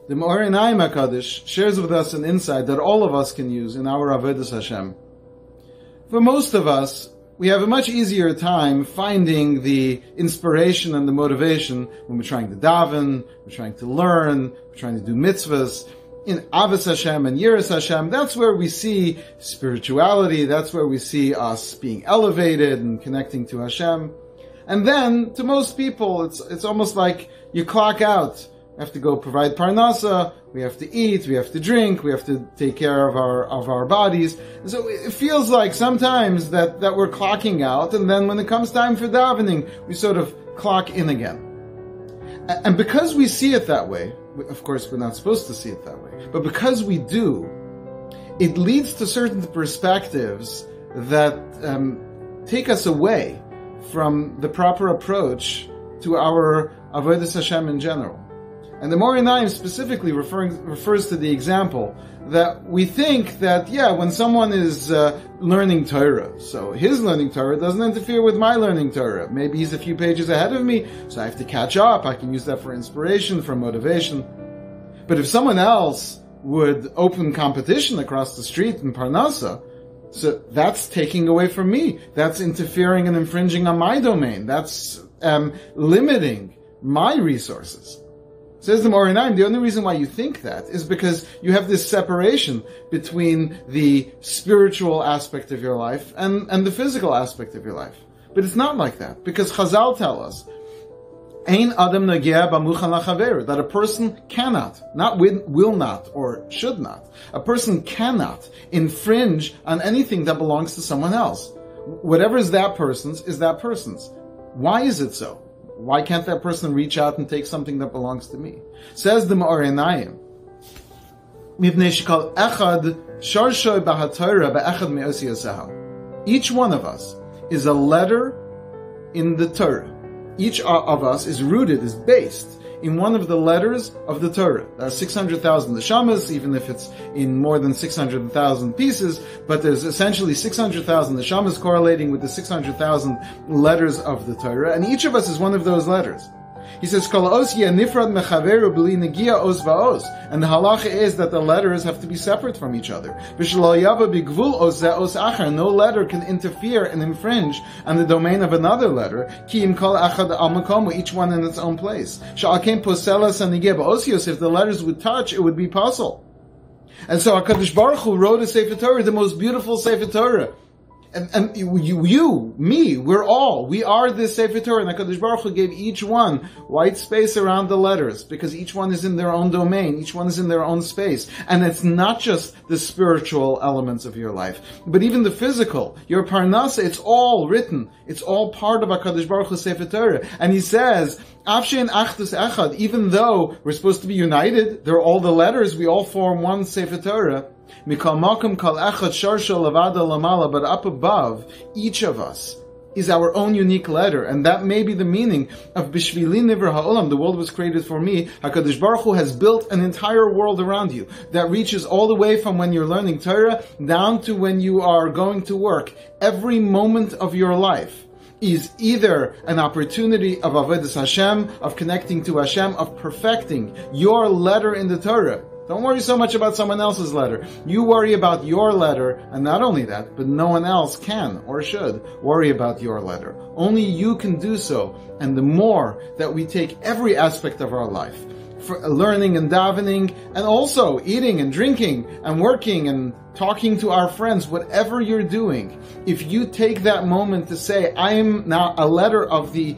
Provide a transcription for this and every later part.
The Meor Einayim HaKadosh shares with us an insight that all of us can use in our avodas Hashem. For most of us, we have a much easier time finding the inspiration and the motivation when we're trying to daven, we're trying to learn, we're trying to do mitzvahs. In Avos Hashem and Yiras Hashem, that's where we see spirituality, that's where we see us being elevated and connecting to Hashem. And then, to most people, it's almost like you clock out. We have to go provide parnasa, we have to eat, we have to drink, we have to take care of our bodies. And so it feels like sometimes that we're clocking out, and then when it comes time for davening, we sort of clock in again. And because we see it that way, of course we're not supposed to see it that way, but because we do, it leads to certain perspectives that take us away from the proper approach to our avodas Hashem in general. And the Meor Einayim specifically refers to the example that we think that, when someone is learning Torah, so his learning Torah doesn't interfere with my learning Torah. Maybe he's a few pages ahead of me, so I have to catch up. I can use that for inspiration, for motivation. But if someone else would open competition across the street in Parnasa, so that's taking away from me. That's interfering and infringing on my domain. That's limiting my resources. Says the Meor Einayim, the only reason why you think that is because you have this separation between the spiritual aspect of your life and the physical aspect of your life. But it's not like that, because Chazal tell us, Ein Adam Nagea B'Muchan L'Chaver, that a person cannot, not will not, or should not, a person cannot infringe on anything that belongs to someone else. Whatever is that person's, is that person's. Why is it so? Why can't that person reach out and take something that belongs to me? Says the Meor Einayim, each one of us is a letter in the Torah. Each of us is rooted, is based in one of the letters of the Torah. There are 600,000 neshamas, even if it's in more than 600,000 pieces, but there's essentially 600,000 neshamas correlating with the 600,000 letters of the Torah, and each of us is one of those letters. He says, and the halacha is that the letters have to be separate from each other. No letter can interfere and infringe on the domain of another letter. Each one in its own place. If the letters would touch, it would be puzzle. And so HaKadosh Baruch Hu wrote a Sefer Torah, the most beautiful Sefer Torah. And you, me, we are this Sefer Torah, and HaKadosh Baruch Hu gave each one white space around the letters, because each one is in their own domain, each one is in their own space. And it's not just the spiritual elements of your life, but even the physical, your parnasa, it's all written, it's all part of HaKadosh Baruch Hu Sefer Torah. And he says, even though we're supposed to be united, they're all the letters, we all form one Sefer Torah, but up above, each of us is our own unique letter, and that may be the meaning of Bishvili Nivra Ha'olam, the world was created for me. HaKadosh Baruch Hu has built an entire world around you that reaches all the way from when you're learning Torah down to when you are going to work. Every moment of your life is either an opportunity of avodas Hashem, of connecting to Hashem, of perfecting your letter in the Torah. Don't worry so much about someone else's letter. You worry about your letter, and not only that, but no one else can or should worry about your letter. Only you can do so. And the more that we take every aspect of our life, for learning and davening, and also eating and drinking and working and talking to our friends, whatever you're doing, if you take that moment to say, I am now a letter of the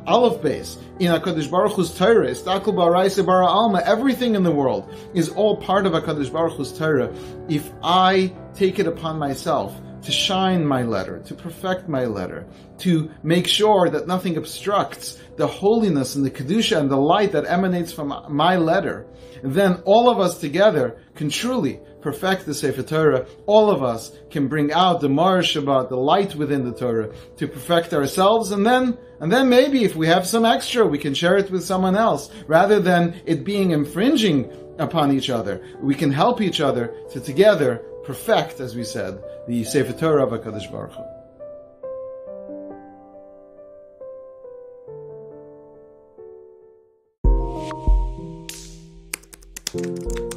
Aleph base in HaKadosh Baruch Hu's Torah, Istakul Baraisa Bara Alma, everything in the world is all part of HaKadosh Baruch Hu's Torah. If I take it upon myself to shine my letter, to perfect my letter, to make sure that nothing obstructs the holiness and the Kedusha and the light that emanates from my letter, then all of us together can truly perfect the Sefer Torah. All of us can bring out the HaMeor SheBah, the light within the Torah, to perfect ourselves, and then maybe if we have some extra, we can share it with someone else, rather than it being infringing upon each other. We can help each other to together perfect, as we said, the Sefer Torah of HaKadosh Baruch Hu. Bye.